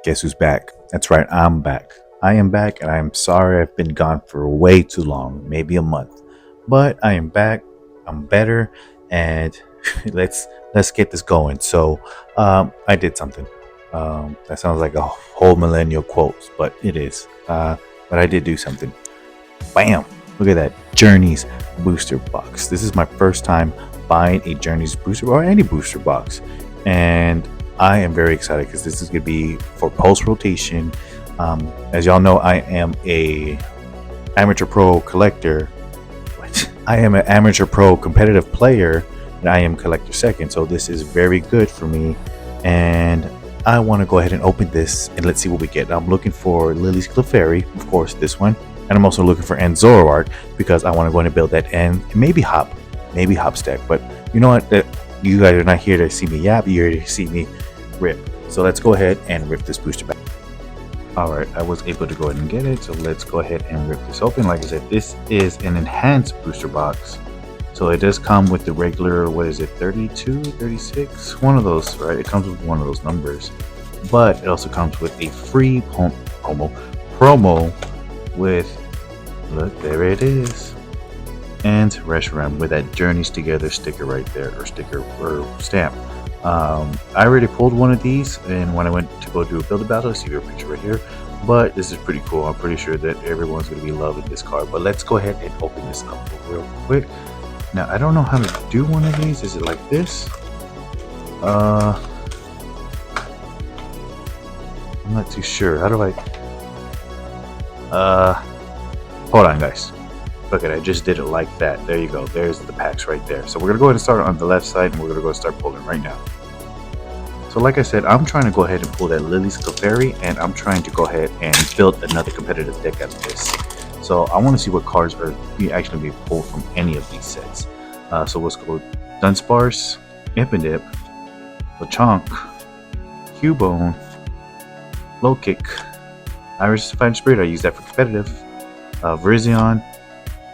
Guess who's back? That's right, I'm back. I am back, and I am sorry I've been gone for way too long, maybe a month. But I am back. I'm better, and let's get this going. I did something. That sounds like a whole millennial quote, but it is. But I did do something. Bam! Look at that Journeys booster box. This is my first time buying a Journeys booster or any booster box, and I am very excited because this is going to be for post rotation. As y'all know, I am a amateur pro collector. I am an amateur pro competitive player, and I am collector second. So this is very good for me, and I want to go ahead and open this and let's see what we get. I'm looking for Lily's Clefairy, of course, this one. And I'm also looking for End Zoroark because I want to go in and build that and maybe Hop stack. But you know what? You guys are not here to see me yap. You're here to see me rip. So let's go ahead and rip this booster back. Alright, I was able to go ahead and get it. So let's go ahead and rip this open. Like I said, this is an enhanced booster box. So it does come with the regular, 32, 36? One of those, right? It comes with one of those numbers. But it also comes with a free promo with, look, there it is, and Reshiram with that Journeys Together sticker right there, or stamp. I already pulled one of these, and when I went to go do a build battle, I see your picture right here. But this is pretty cool. I'm pretty sure that everyone's going to be loving this card. But let's go ahead and open this up real quick. Now, I don't know how to do one of these. Is it like this? I'm not too sure. How do I... hold on, guys. Look at it, I just did it like that. There you go. There's the packs right there. So we're gonna go ahead and start on the left side, and we're gonna go start pulling right now. So like I said, I'm trying to go ahead and pull that Lily's Clefairy, and I'm trying to go ahead and build another competitive deck out of this. So I want to see what cards are actually being pulled from any of these sets. So let's go Dunsparce, Impidip, Lechonk, Cubone, Low Kick, Irish Defiant Spirit, I use that for competitive. Virizion,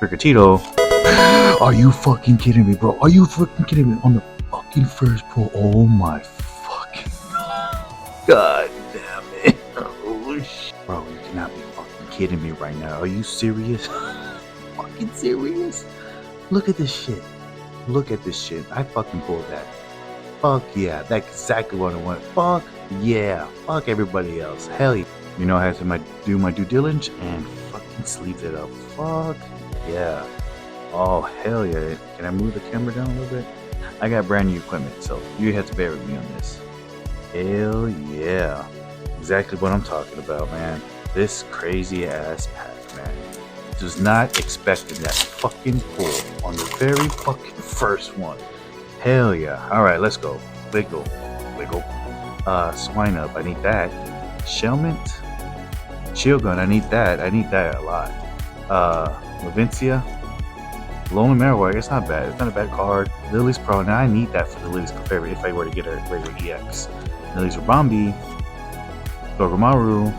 Rickettito. Are you fucking kidding me, bro? Are you fucking kidding me? On the fucking first pull. Oh my fucking god damn it. Oh shit. Bro, you cannot be fucking kidding me right now. Are you serious? Fucking serious? Look at this shit. Look at this shit. I fucking pulled that. Fuck yeah. That's exactly what I want. Fuck yeah. Fuck everybody else. Hell yeah. You know, I have to do my due diligence and fucking sleeve it up. Fuck yeah. Oh, hell yeah. Can I move the camera down a little bit? I got brand new equipment, so you have to bear with me on this. Hell yeah. Exactly what I'm talking about, man. This crazy ass pack, man. Was not expecting that fucking pull on the very fucking first one. Hell yeah. Alright, let's go. Wiggle. Swine Up, I need that. Shellmint, Shield Gun, I need that a lot. Levincia, Lonely Marowak, it's not bad. It's not a bad card. Lily's Pro, now I need that for the Lily's Clefairy if I were to get a regular EX. Lily's Rabambi, Dogamaru,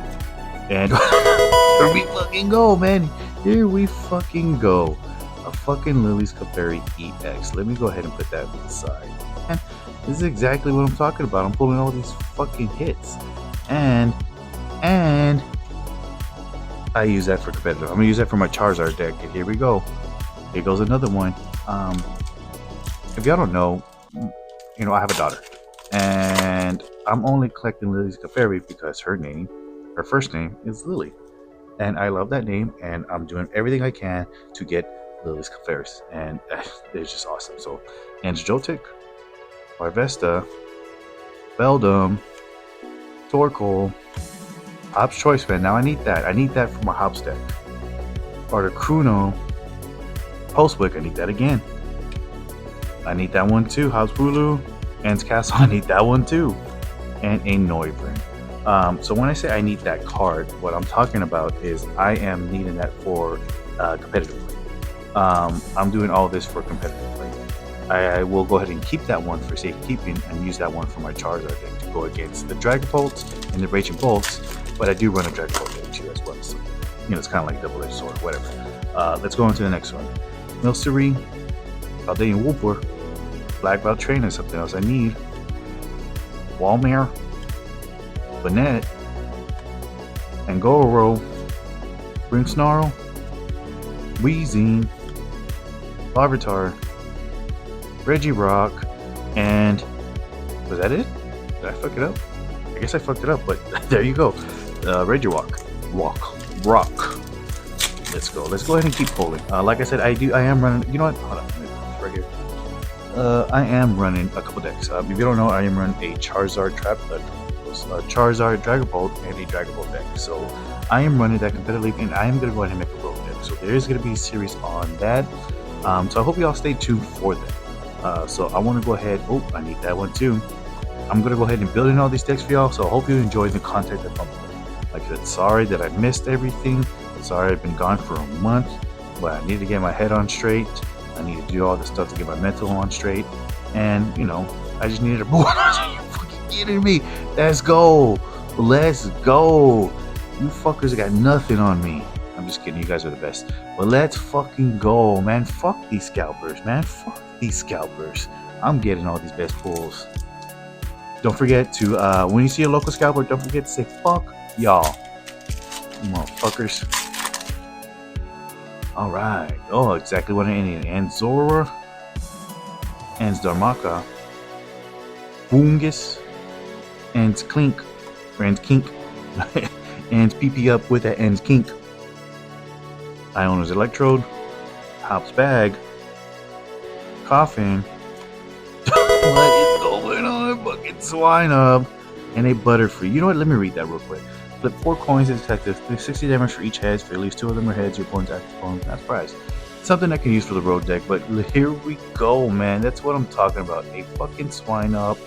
and here we fucking go, man. Here we fucking go. A fucking Lily's Clefairy EX. Let me go ahead and put that aside. And this is exactly what I'm talking about. I'm pulling all these fucking hits. And I use that for competitive. I'm gonna use that for my Charizard deck. And here we go. Here goes another one. If y'all don't know, you know, I have a daughter, and I'm only collecting Lily's Clefairy because her first name is Lily, and I love that name, and I'm doing everything I can to get Lily's Clefairy, and it's just awesome. So, Angeljotic, Larvesta, Beldum, Torkoal, Hop's Choice Fan. Now I need that. I need that for my Hop deck. Articuno, Pulsewick. I need that again. I need that one too. Hop's Bulu, Ant's Castle. I need that one too. And a Noivern. So when I say I need that card, what I'm talking about is I am needing that for competitive play. I'm doing all this for competitive play. I will go ahead and keep that one for safekeeping and use that one for my Charizard deck to go against the Dragapult and the Raging Bolts. But I do run a Dragapult deck too as well. So, you know, it's kind of like double-edged sword, whatever. Let's go on to the next one. Milcery, Paldean Wooper, Black Belt Trainer, something else I need. Walmare, Banette, Angoro, Grim Snarl, Weezing, Larvitar, Regirock, and was that it? Did I fuck it up? I guess I fucked it up, but there you go. Regirock, Rock. Let's go. Let's go ahead and keep pulling. Like I said, I am running. You know what? Hold on. It's right here. I am running a couple decks. If you don't know, I am running a Charizard Trap, a Charizard Dragon Bolt, and a Dragon Bolt deck. So I am running that competitively, and I am going to go ahead and make a road deck. So there is going to be a series on that. So I hope you all stay tuned for that. So I want to go ahead. Oh, I need that one too. I'm going to go ahead and build in all these decks for y'all. So I hope you enjoy the content that comes with. Like I said, sorry that I missed everything. Sorry I've been gone for a month, but I need to get my head on straight. I need to do all this stuff to get my mental on straight. And, you know, I just needed a board. Are you fucking kidding me? Let's go. Let's go. You fuckers got nothing on me. I'm just kidding. You guys are the best. But let's fucking go, man. Fuck these scalpers, man. Fuck these scalpers. I'm getting all these best pulls. Don't forget to, when you see a local scalper, don't forget to say fuck y'all. Motherfuckers. Alright. Oh, exactly what I needed. Anzora, Darmaka, Boongus, and Clink, or and Kink, and PP up with that and Kink. Iono's Electrode, Hop's Bag, Coffin. What is going on? Fucking Swine Up, and a Butterfree. You know what? Let me read that real quick. Flip 4 coins and detective. 60 damage for each head. For at least 2 of them are heads, your opponent's active opponent. That's prize. Something I can use for the road deck, but here we go, man. That's what I'm talking about. A fucking Swine Up,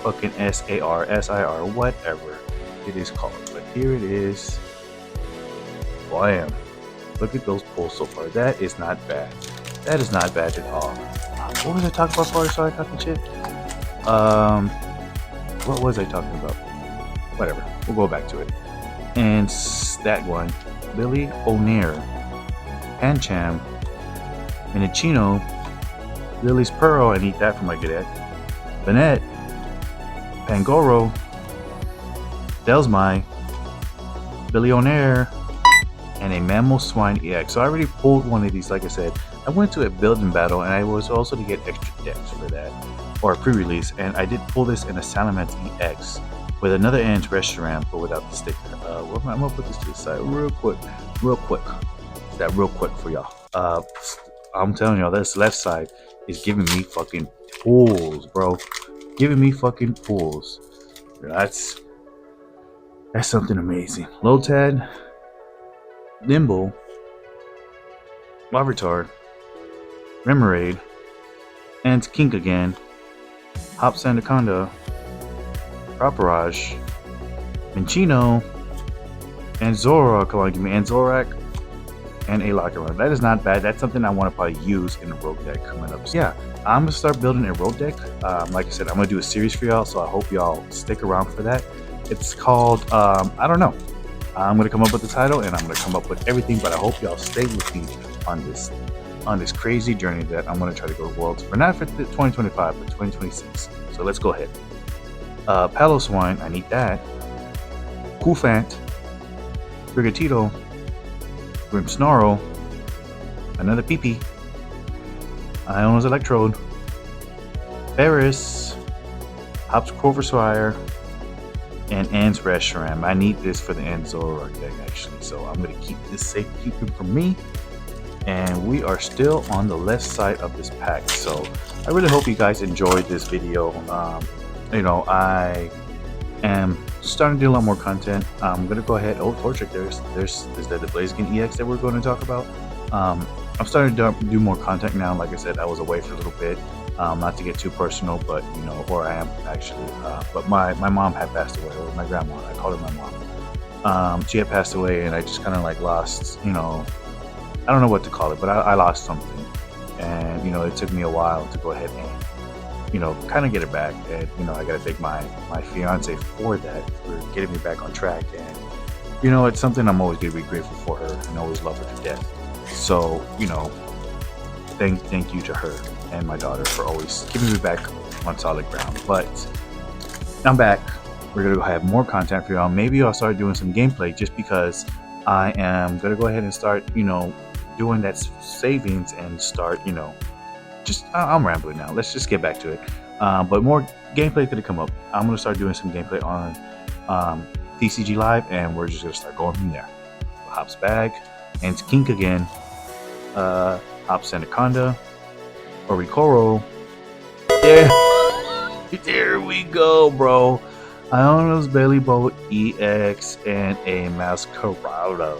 fucking SAR, SIR, whatever it is called. But here it is. Blam. Look at those pulls so far. That is not bad. That is not bad at all. What was I talking about before I started talking shit? What was I talking about? Whatever. We'll go back to it. And that one, Billy O'Near, Pancham, Minachino, Lily's Pearl, I need that for my cadet, Banette, Pangoro, Delsmy, Billy O'Near, and a Mammal Swine EX. So I already pulled one of these, like I said. I went to a building battle, and I was also to get extra decks for that, or a pre-release, and I did pull this in a Salamence EX. With another Ant Restaurant, but without the sticker. I'm gonna put this to the side real quick. That real quick for y'all. I'm telling y'all, this left side is giving me fucking pulls, bro. Giving me fucking pulls. That's something amazing. Lotad, Nimble, Larvitar, Remoraid, and Kink again. Hop Sandaconda, Properage, Minchino, and Zora. Come on, give me Anzorak and a Locker Run. That is not bad. That's something I want to probably use in a road deck coming up. So yeah, I'm gonna start building a road deck. Like I said, I'm gonna do a series for y'all, so I hope y'all stick around for that. It's called I don't know. I'm gonna come up with the title and I'm gonna come up with everything, but I hope y'all stay with me on this crazy journey that I'm gonna try to go to Worlds for, not for 2025, but 2026. So let's go ahead. Paloswine, I need that. Koufant, Brigatito, Grimmsnarl, another PP, Iono's Electrode, Ferris, Hops Corverswire, and Ant's Restaurant. I need this for the Anzora deck actually, so I'm gonna keep this safe keeping for me. And we are still on the left side of this pack, so I really hope you guys enjoyed this video. You know, I am starting to do a lot more content. I'm gonna go ahead. Oh, Torchic, there's the Blaziken EX that we're going to talk about. I'm starting to do more content now. Like I said, I was away for a little bit, not to get too personal, but you know where I am actually. But my mom had passed away, or my grandma. I called her my mom. She had passed away, and I just kind of like lost, you know, I don't know what to call it, but I lost something, and you know, it took me a while to go ahead and, you know, kind of get it back. And you know, I gotta thank my fiance for that, for getting me back on track. And you know, it's something I'm always gonna be grateful for her and always love her to death. So you know, thank you to her and my daughter for always keeping me back on solid ground. But I'm back. We're gonna have more content for y'all. Maybe I'll start doing some gameplay just because I am gonna go ahead and start, doing that savings and start, just I'm rambling now. Let's just get back to it. But more gameplay gonna come up. I'm gonna start doing some gameplay on TCG Live, and we're just gonna start going from there. Hops bag and Kink again. Hops Anaconda, Oricoro. There, there we go, bro. Iono's Belly Boat EX and a Masquerado.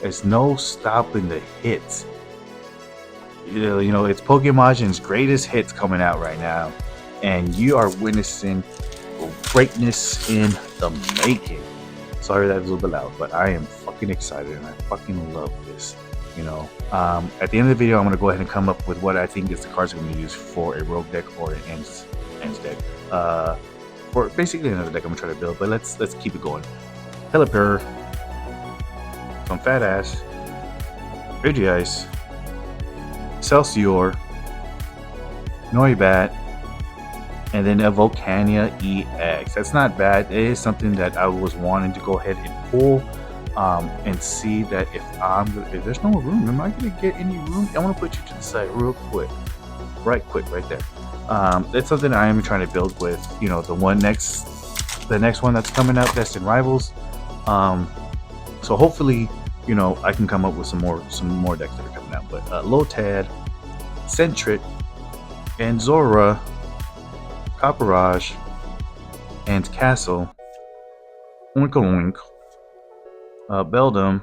There's no stopping the hits. It's Pokemon's greatest hits coming out right now, and you are witnessing greatness in the making. Sorry that was a little bit loud, but I am fucking excited and I fucking love this. At the end of the video, I'm gonna go ahead and come up with what I think is the cards I'm gonna use for a rogue deck or an ends deck. For basically another deck I'm gonna try to build, but let's keep it going. Pelipper, some fat ass, Regice, Celsior, Noibat, and then a Volcania EX. That's not bad. It is something that I was wanting to go ahead and pull and see that if there's no room, am I going to get any room? I want to put you to the side real quick. Right there. That's something I am trying to build with, the next one that's coming out, Destined Rivals. So hopefully, I can come up with some more decks that are coming out. But Lotad, Centrit, and Zora, Copperage, and Castle, Oink, Beldum,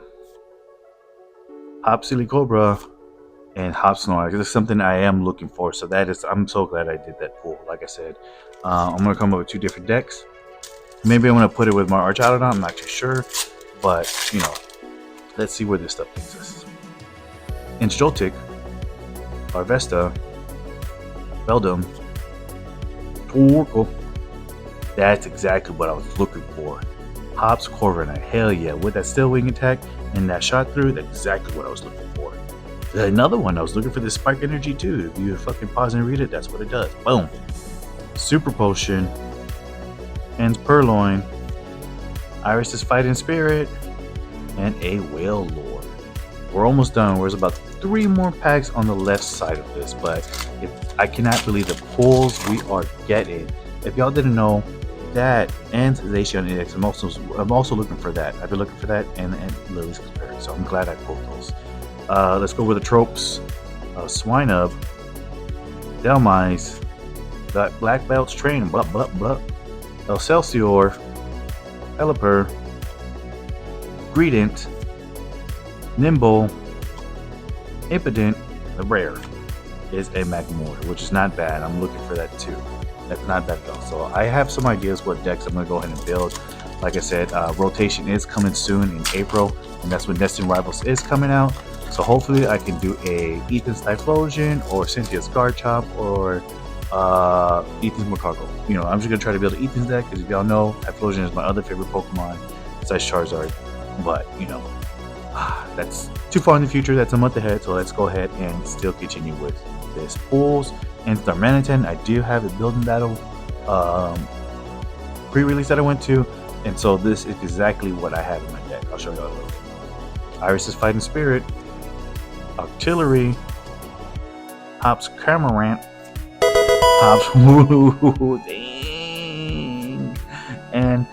Hop Silicobra, and Hop Snorlax. This is something I am looking for, so I'm so glad I did that pool. Like I said, I'm going to come up with 2 different decks. Maybe I'm going to put it with my Archaeodon, I'm not too sure, but, let's see where this stuff takes us. Joltik, Arvesta, Beldum, Torkoal. That's exactly what I was looking for. Hops Corviknight, hell yeah, with that Steel Wing attack and that shot through, that's exactly what I was looking for. Another one, I was looking for this Spark Energy too. If you fucking pause and read it, that's what it does. Boom. Super Potion, and Purloin, Iris's Fighting Spirit, and a Whale Lord. We're almost done. There's about 3 more packs on the left side of this, but I cannot believe the pulls we are getting. If y'all didn't know, that and Zacian EX, I'm also looking for that. I've been looking for that and Lily's Compared, so I'm glad I pulled those. Let's go with the tropes. Swinub, Delmise, Black Belt's Train, blah blah blah, Excelsior, Pelipper, Greedent, Nimble, Impotent. The rare is a Magmortar, which is not bad. I'm looking for that too. That's not bad though. So I have some ideas what decks I'm going to go ahead and build. Like I said, rotation is coming soon in April, and that's when Destined Rivals is coming out. So hopefully I can do a Ethan's Typhlosion or Cynthia's Garchomp or Ethan's Macargo. I'm just going to try to build an Ethan's deck because if y'all know, Typhlosion is my other favorite Pokemon besides Charizard. But, that's too far in the future. That's a month ahead. So let's go ahead and still continue with this pools. And Darmanitan, I do have a building battle pre-release that I went to. And so this is exactly what I have in my deck. I'll show you all a little bit. Iris's Fighting Spirit, Octillery, Hops Camarant, Hops Woo, dang, and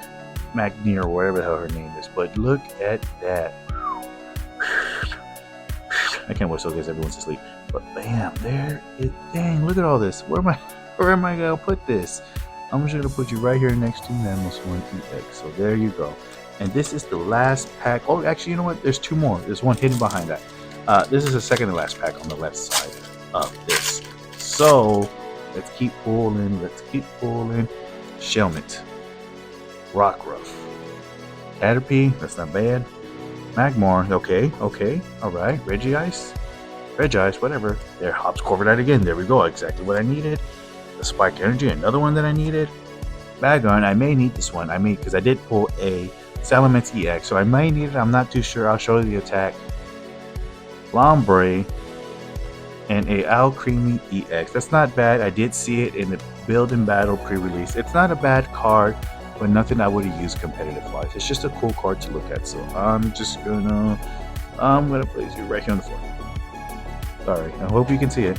Magnear, whatever the hell her name is. But look at that. I can't wait till everyone's asleep. But bam, there it. Dang, look at all this. Where am I gonna put this? I'm just gonna put you right here next to Namos 1 EX. So there you go. And this is the last pack. Oh, actually, you know what? There's 2 more. There's one hidden behind that. This is the second to last pack on the left side of this. So let's keep pulling. Shelmet, Rockruff, Caterpie. That's not bad. Magmar. Okay. All right. Regice, whatever. There, Hops Corviknight again. There we go. Exactly what I needed. The Spike Energy, another one that I needed. Bagon, I may need this one. Because I did pull a Salamence EX, so I may need it. I'm not too sure. I'll show you the attack. Lombre, and a Al Creamy EX. That's not bad. I did see it in the Build and Battle pre-release. It's not a bad card, but nothing I would have used competitive-wise. It's just a cool card to look at. So I'm gonna place you right here on the floor. Sorry, I hope you can see it.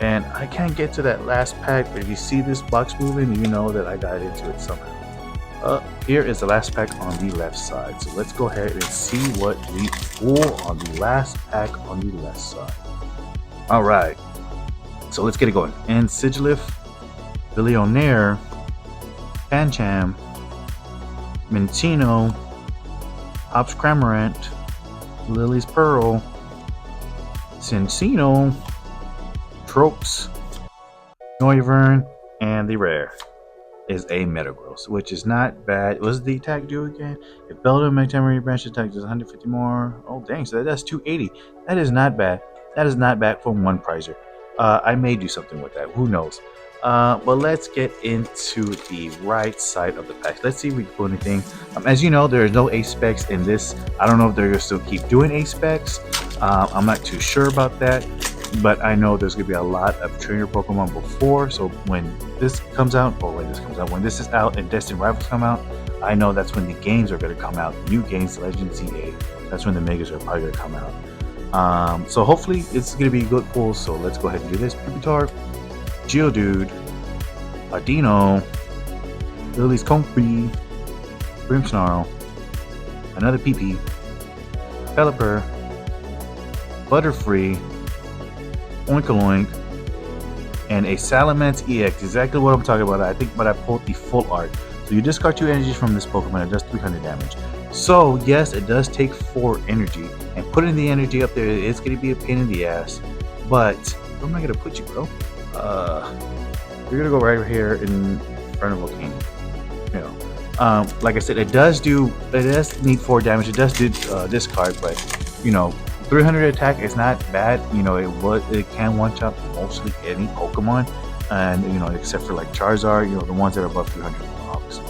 And I can't get to that last pack, but if you see this box moving, you know that I got into it somehow. Here is the last pack on the left side. So let's go ahead and see what we pull on the last pack on the left side. All right, so let's get it going. And Sigilif, Billionaire, Pancham, Mintino, Hops Cramorant, Lily's Pearl, Cincino, Tropes, Noivern, and the rare is a Metagross, which is not bad. What does the attack do again? If Beldum make temporary branch attack does 150 more. Oh dang, so that's 280. That is not bad. That is not bad for one prizer. I may do something with that. Who knows? But let's get into the right side of the pack. Let's see if we can pull anything. As you know, there is no ace specs in this. I don't know if they're gonna still keep doing ace specs. I'm not too sure about that, but I know there's gonna be a lot of trainer Pokemon before. So when this comes out, or when this is out and Destined Rivals come out, I know that's when the games are gonna come out. New games, Legend ZA. That's when the Megas are probably gonna come out. So hopefully it's gonna be a good pull. So let's go ahead and do this. Pupitar, Geodude, Ardino, Lily's Comfrey, Grimmsnarl, another PP, Pelipper, Butterfree, Oinkoloink, and a Salamence EX. Exactly what I'm talking about. I think, but I pulled the full art. So you discard 2 energies from this Pokemon. It does 300 damage. So yes, it does take 4 energy, and putting the energy up there is going to be a pain in the ass. But where am I going to put you, bro? You're gonna go right here in front of Volcano. You know, like I said, it does need 4 damage. It does do discard, but you know, 300 attack is not bad. You know, it can one shot mostly any Pokemon, and you know, except for like Charizard, you know, the ones that are above 300, obviously.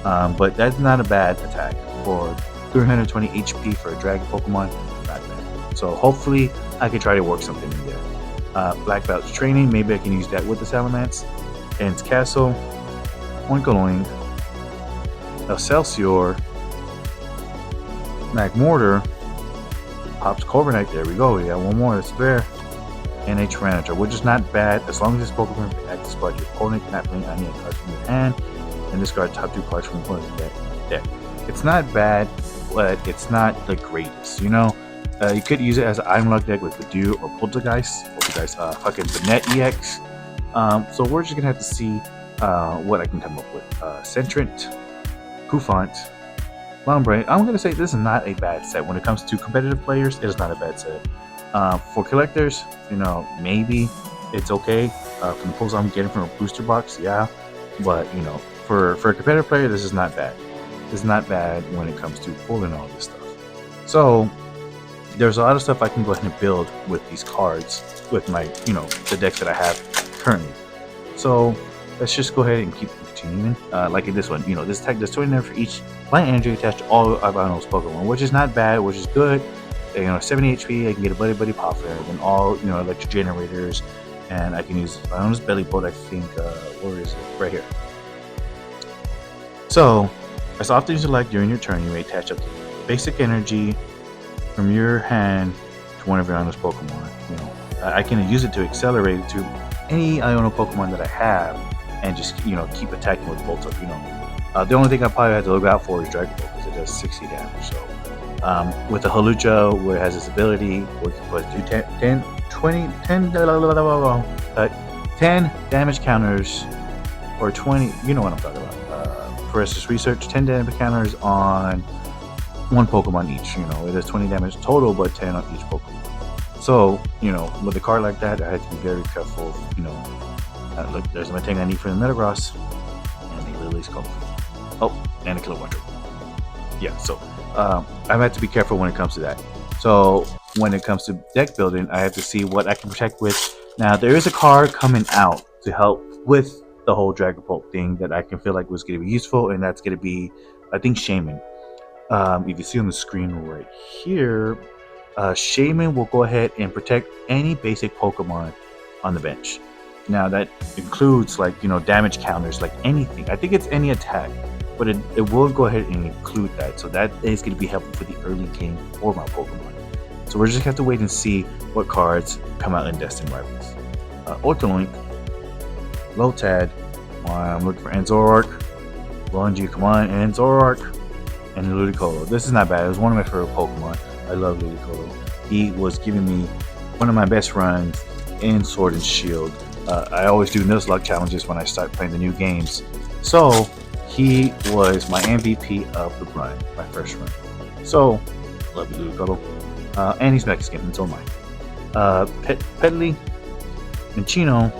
But that's not a bad attack for 320 HP for a Dragon Pokemon. Not bad. So hopefully, I can try to work something in there. Black Belt's training, maybe I can use that with the Salamence. Ends Castle, Oinkoloink, Excelsior, Magmortar, Pops Corviknight, there we go, we got one more, that's there, and a Tyranitar, which is not bad, as long as this Pokemon can act discard your opponent cannot play any cards from your hand, and discard top 2 cards from your opponent's deck. It's not bad, but it's not the greatest, you know? You could use it as an item lock deck with Badoo or Poltergeist, fucking Banette EX. So we're just gonna have to see what I can come up with. Centrant, Poufant, Lombre. I'm gonna say this is not a bad set. When it comes to competitive players, it is not a bad set. For collectors, you know, maybe it's okay. From the pulls I'm getting from a booster box, yeah. But you know, for a competitive player, this is not bad. This is not bad when it comes to pulling all this stuff. So there's a lot of stuff I can go ahead and build with these cards, with my, you know, the decks that I have currently. So let's just go ahead and keep continuing. Like in this one, you know, this tech does 20 for each plant energy attached to all of Iono's Pokemon, which is not bad, which is good. You know, 70 HP, I can get a Buddy Popper, and all, you know, electric generators, and I can use Iono's Belly Boat, I think, where is it? Right here. So, as often as you like during your turn, you may attach up to basic energy from your hand to one of your Iono's Pokemon. You know, I can use it to accelerate it to any Iono Pokemon that I have, and just, you know, keep attacking with Volt Up. You know, the only thing I probably have to look out for is Dragon Ball, because it does 60 damage. So with the Hawlucha, where it has this ability where it can do 10 damage counters, or 20, you know what I'm talking about. For instance, research 10 damage counters on one Pokemon each. You know, it does 20 damage total, but 10 on each Pokemon. So, you know, with a card like that, I had to be very careful. You know, look, there's my thing I need for the Metagross, and the Lily's Comfrey. Oh, and a Kilowattrel. Yeah, so I've had to be careful when it comes to that. So when it comes to deck building, I have to see what I can protect with. Now, there is a card coming out to help with the whole Dragapult thing that I can feel like was going to be useful, and that's going to be, I think, Shaman. If you see on the screen right here, Shaman will go ahead and protect any basic Pokemon on the bench. Now that includes like damage counters, like anything. I think it's any attack, but it will go ahead and include that. So that is going to be helpful for the early game for my Pokemon. So we're just gonna have to wait and see what cards come out in Destined Rivals. Ortolink, Lotad. I'm looking for Anzorark. Longy, come on, Anzorark, and Ludicolo. This is not bad. It was one of my favorite Pokemon. I love Ludicolo. He was giving me one of my best runs in Sword and Shield. I always do Nuzlocke challenges when I start playing the new games. So he was my MVP of the run, my first run. So, love you, Ludicolo. And he's Mexican, and so am I. Petley, Minchino,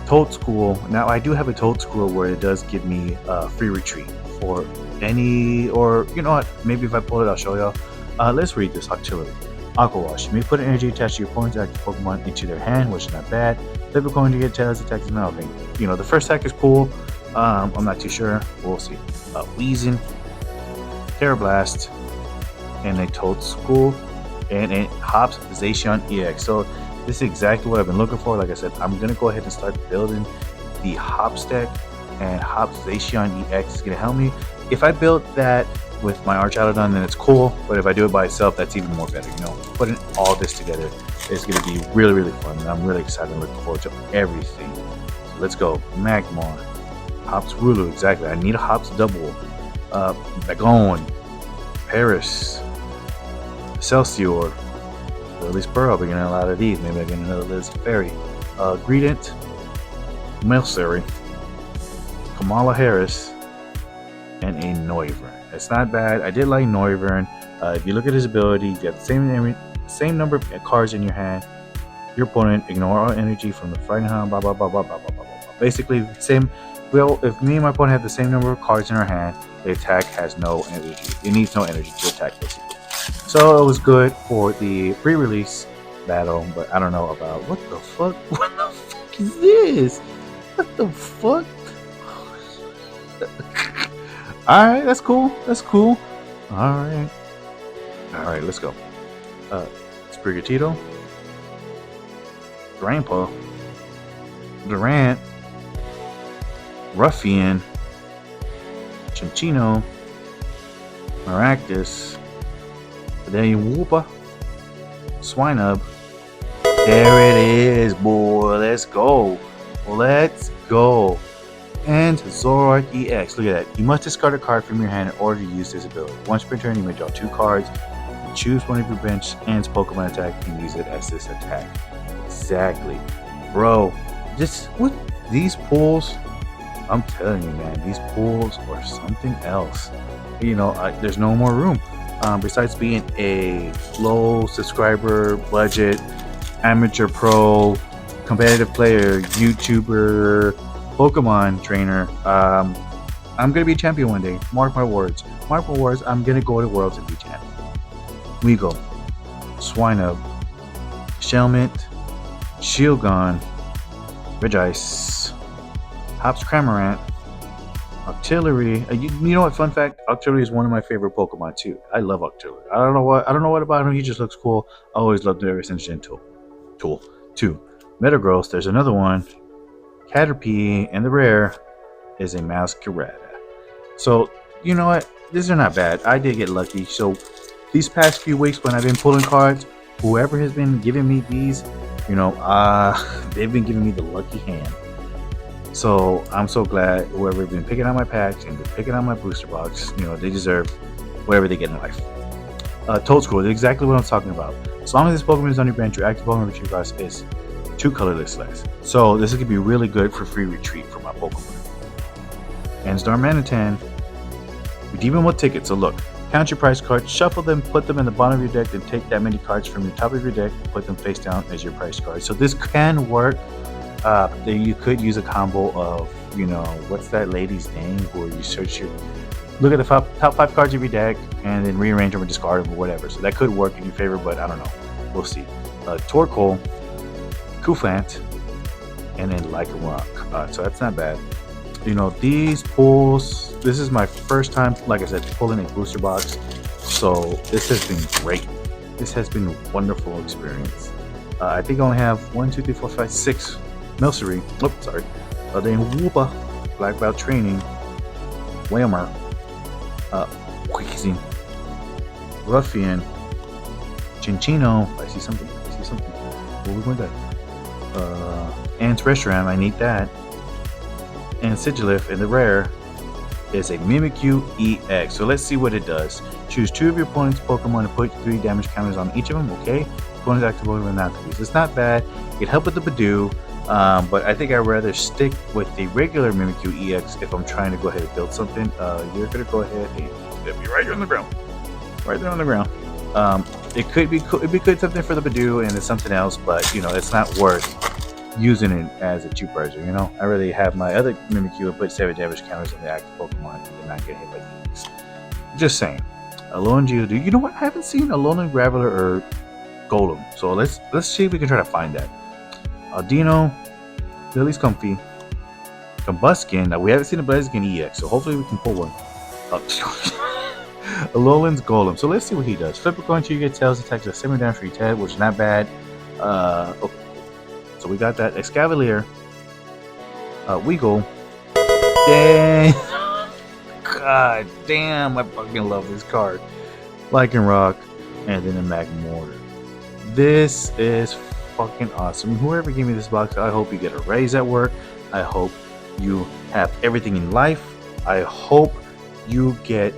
Toad School. Now I do have a Toad School where it does give me free retreat for any, or you know what, maybe if I pull it I'll show y'all. Let's read this. Octillery. Aqua Wash. You may put an energy attached to your opponent's active Pokemon into their hand, which is not bad. Flip a coin to get tails attacks. No, okay. The first attack is cool. I'm not too sure. We'll see. Weezing, Terra Blast, and a Toad School, and a Hops Zacian EX. So this is exactly what I've been looking for. Like I said, I'm gonna go ahead and start building the Hops deck, and Hops Zacian EX is gonna help me. If I build that with my Archaludon, then it's cool. But if I do it by itself, that's even more better. Putting all this together is gonna be really, really fun, and I'm really excited and looking forward to everything. So let's go. Magmar, Hops Rulu. Exactly. I need a Hops double. Bagon, Paris, Excelsior, Lily Spur. I'll be getting a lot of these. Maybe I get another Liz Fairy. Greedent, Melcery, Kamala Harris, and a Noivern. It's not bad. I did like Noivern. If you look at his ability, you get the same number of cards in your hand. Your opponent ignore all energy from the fighting hand. Blah blah blah blah blah blah blah blah. Basically, same. Well, if me and my opponent have the same number of cards in our hand, the attack has no energy. It needs no energy to attack, basically. So it was good for the pre-release battle, but I don't know about what the fuck. What the fuck is this? What the fuck? All right, that's cool. That's cool. All right, let's go. Sprigatito, Grandpa, Durant, Ruffian, Chinchino, Maractus, Daniel Whooper, Swinub. There it is, boy. Let's go. Let's go. And Zoroark EX. Look at that. You must discard a card from your hand in order to use this ability. Once per turn, you may draw 2 cards. Choose one of your bench and Pokemon attack and use it as this attack. Exactly. Bro, these pulls, I'm telling you, man, these pulls are something else. There's no more room. Besides being a low subscriber budget, amateur pro, competitive player, YouTuber, Pokemon trainer, I'm gonna be a champion one day. Mark my words. Mark my words. I'm gonna go to Worlds and be champion. Weagle, Swinub, Shelmet, Shieldgon, Regice, Hops Cramorant, Octillery. You know what? Fun fact: Octillery is one of my favorite Pokemon too. I love Octillery. I don't know what about him. He just looks cool. I always loved him ever since Gen 2. 2. Metagross. There's another one. Caterpie, and the rare is a Masquerada. So you know what? These are not bad. I did get lucky. So these past few weeks when I've been pulling cards, whoever has been giving me these, they've been giving me the lucky hand. So I'm so glad whoever's been picking out my packs and been picking out my booster box, they deserve whatever they get in life. Toad School is exactly what I'm talking about. As long as this Pokemon is on your bench, your active Pokemon retreat cost is 2 colorless less. So this is gonna be really good for free retreat for my Pokemon. And Starmanitan, redeem them with tickets. So look, count your prize cards, shuffle them, put them in the bottom of your deck, then take that many cards from your top of your deck, put them face down as your prize cards. So this can work. You could use a combo of, what's that lady's name, where you look at the top 5 cards of your deck and then rearrange them or discard them or whatever. So that could work in your favor, but I don't know. We'll see. Torkoal, Kufant, and then Lycanroc. So that's not bad. These pulls, this is my first time, like I said, pulling a booster box. So this has been great. This has been a wonderful experience. I think I only have 1, 2, 3, 4, 5, 6 Milcery. Oh, sorry. Then Woopa, Black Belt Training, Whammer, Quixin, Ruffian, Chinchino. I see something. What are we going to do? Ant's Restaurant. I need that. And Sigilyph in the rare is a Mimikyu EX. So let's see what it does. Choose 2 of your opponent's Pokemon and put 3 damage counters on each of them. Okay. Opponent's active Pokemon not to use. It's not bad. It helped with the Badoo. But I think I'd rather stick with the regular Mimikyu EX if I'm trying to go ahead and build something. You're going to go ahead and it's going to be right there on the ground. Right there on the ground. It could be cool. It'd be good something for the Badoo and it's something else, but you know, it's not worth using it as a cheap version. You know, I really have my other Mimikyu and put 7 damage counters on the active Pokemon and not get hit by the EX. Just saying. Alolan Geodude. You know what? I haven't seen Alolan Graveler or Golem. So let's see if we can try to find that. Aldino, Lily's Comfy, Combuskin. Now we haven't seen a Blaziken EX, so hopefully we can pull one. Alolan's Golem. So let's see what he does. Flip a coin till you get tails, attacks a 7 damage for each head, which is not bad. Okay. So we got that. Excavalier, Weagle. Dang. God damn, I fucking love this card. Lycanroc, and then a Magmortar. This is fucking awesome. Whoever gave me this box, I hope you get a raise at work. I hope you have everything in life. I hope you get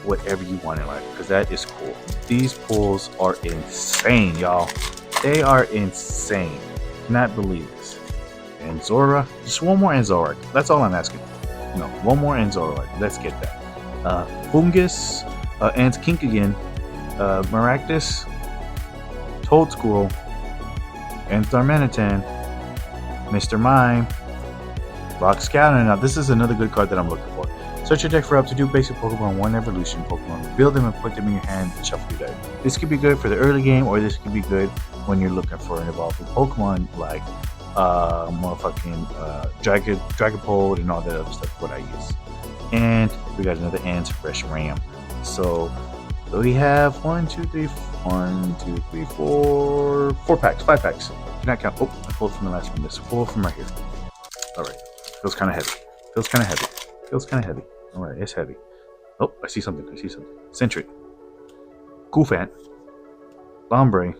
whatever you want in life, because that is cool. These pulls are insane, y'all. They are insane. Cannot believe this. And Zora, just one more Anzoroark. That's all I'm asking. No, one more Anzoroark. Let's get that. Fungus, Ant Kinkagen, Maractus, Toadsquirrel, and Darmanitan, Mr. Mime, Rock Scouter. Now this is another good card that I'm looking for. Search your deck for up to 2 basic Pokemon, 1 evolution Pokemon. Reveal them and put them in your hand and shuffle your deck. This could be good for the early game, or this could be good when you're looking for an evolving Pokemon like Dragapult and all that other stuff. What I use. And we got another Ant's Fresh Ram. So we have 4 packs, 5 packs. Cannot count. Oh, I pulled from the last one. This pull from right here. All right, feels kind of heavy. All right, it's heavy. Oh, I see something. Sentry, Goofant, Lombre,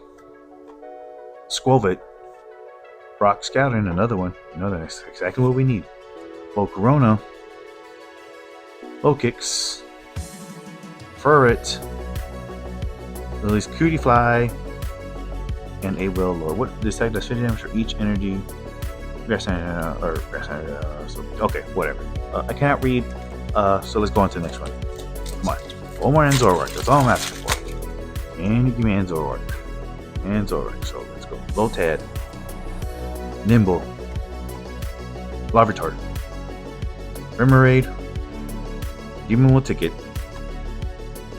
Squovit, Rock Scouting, another one. That's exactly what we need. Volcarona, Lokix, Furret, Lily's Cutie Fly, and a Wailord. What this attack does 50 damage for each energy. Okay, whatever. I cannot read. So let's go on to the next one. Come on, one more Anzoroark. That's all I'm asking for. And you give me Anzoroark. So let's go. Lotad, Nimble, Larvitar, Remoraid, Demon Will Ticket,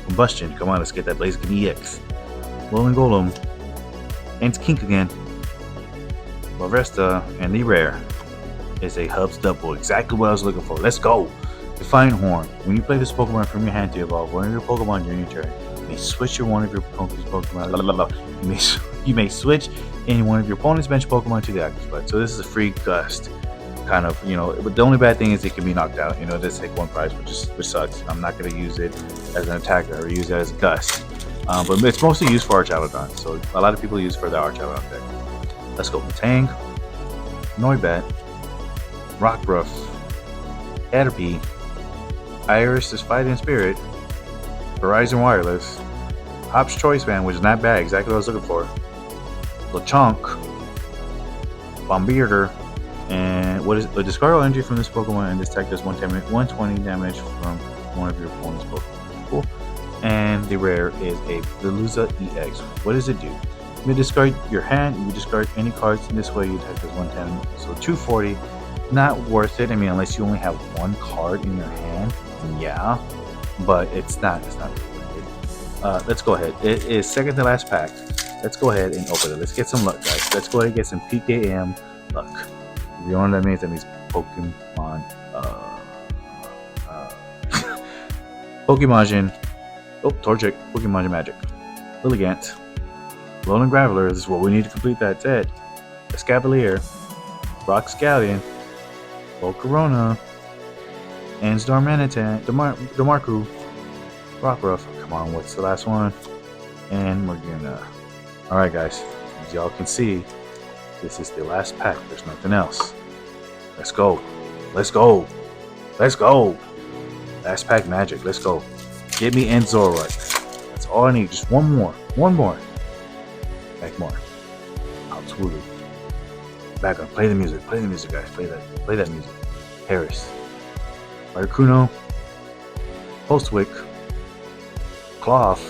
Combustion. Come on, let's get that Blaziken EX. Alolan Golem, Ant Kinkagen, Larvesta, and the rare is a Hubs Double. Exactly what I was looking for. Let's go! Defiant Horn. When you play this Pokemon from your hand to evolve one of your Pokemon during your turn, you may switch one of your opponent's Pokemon. You may switch any one of your opponent's bench Pokemon to the active spot. So this is a free Gust. Kind of, but the only bad thing is it can be knocked out. It does take 1 prize, which sucks. I'm not going to use it as an attacker or use it as a Gust. But it's mostly used for Archaludon. So a lot of people use it for the Archaludon deck. Let's go. Tang, Noibat, Rockruff, Caterpie, Iris' Fighting Spirit, Verizon Wireless, Hop's Choice Band, which is not bad, exactly what I was looking for, Lechonk, Bombirdier, and what is a discard all energy from this Pokemon, and this attack does 120 damage from one of your opponent's Pokemon. Cool. And the rare is a Veluza EX. What does it do? You may discard your hand, you discard any cards in this way, you attack does 110, so 240. Not worth it. Unless you only have 1 card in your hand, yeah, but it's not really worth it. Let's go ahead. It is second to last pack. Let's go ahead and open it. Let's get some luck, guys. Let's go ahead and get some PKM luck. If you know what that means, Pokemon. Pokemon. Oh, Torchic. Pokemon Magic. Lilligant. Alolan Graveler is what we need to complete that set. Escavalier, Rock Scallion, Volcarona, Ansdar Manitan, Demarku, Rockruff. Come on, what's the last one? And we're gonna. Alright, guys. As y'all can see, this is the last pack. There's nothing else. Let's go. Let's go. Let's go. Last pack magic. Let's go. Get me Enzorite. That's all I need. Just one more. One more. Back more. Absolutely. Back on. Play the music. Play the music, guys. Play that music. Harris. Articuno. Postwick. Cloth.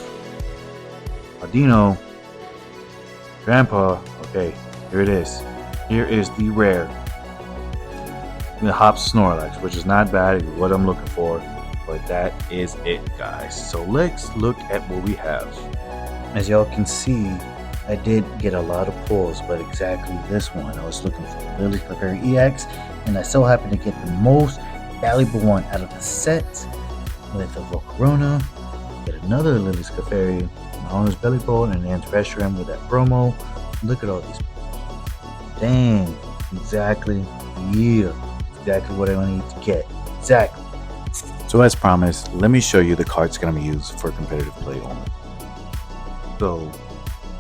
Audino. Grandpa. Okay. Here it is. Here is the rare. The Hop Snorlax, which is not bad, what I'm looking for, but that is it, guys. So let's look at what we have. As y'all can see, I did get a lot of pulls, but exactly this one, I was looking for Lily Clefairy EX, and I so happened to get the most valuable one out of the set with a Volcarona, get another Lily's Clefairy, Honest Belly Bowl, and an Antiversarium with that promo. Look at all these. Dang, exactly, yeah. Exactly what I need to get. Exactly. So as promised, let me show you the cards going to be used for competitive play only. So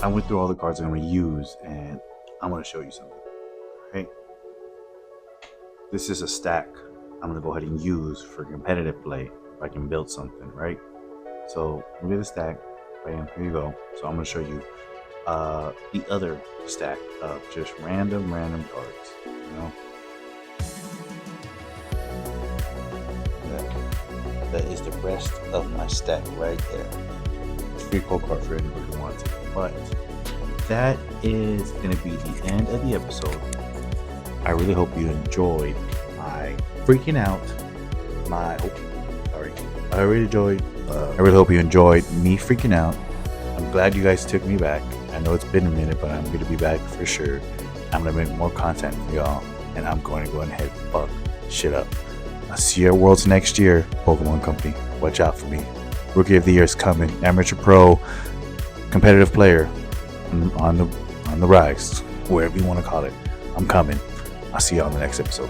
I went through all the cards I'm going to use, and I'm going to show you something. Okay. This is a stack I'm going to go ahead and use for competitive play if I can build something, right? So look at the stack. Bam, here you go. So I'm going to show you the other stack of just random cards. You know. That is the rest of my stack right there. Free cold card for anybody who wants it. But that is going to be the end of the episode. I really hope you enjoyed my freaking out. I really hope you enjoyed me freaking out. I'm glad you guys took me back. I know it's been a minute, but I'm going to be back for sure. I'm going to make more content for y'all, and I'm going to go ahead and fuck shit up. I'll see you at Worlds next year, Pokemon Company. Watch out for me. Rookie of the Year is coming. Amateur Pro, competitive player on the rise, wherever you want to call it. I'm coming. I'll see you on the next episode.